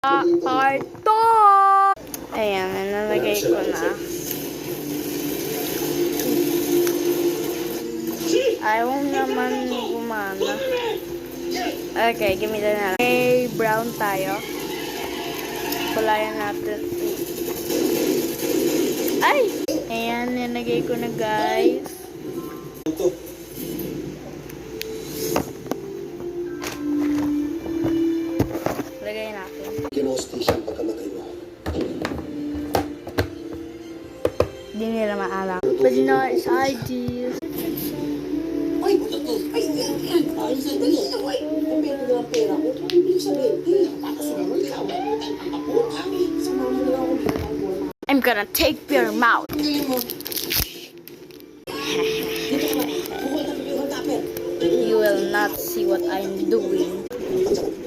Arto! Ayan, nalagay ko na. Ayaw naman gumana. Okay, gamitan na lang. Okay, brown tayo. Kulayan natin. Ay! Ayan, nilagay ko na guys. Lagay natin. Kinostisya ang pagkamatay mo. Hindi nila maalam. But nice ideas. Ay, ito to. Ay, ay, sandali. Ay, kung meron na pera ko, ibig sabihin, pakasunan ka. Ang kapot, sumama na ako dito. I'm gonna take your mouth. Galing mo. Dito ka ba? Bukol na yung tupper. You will not see what I'm doing. Ang sakit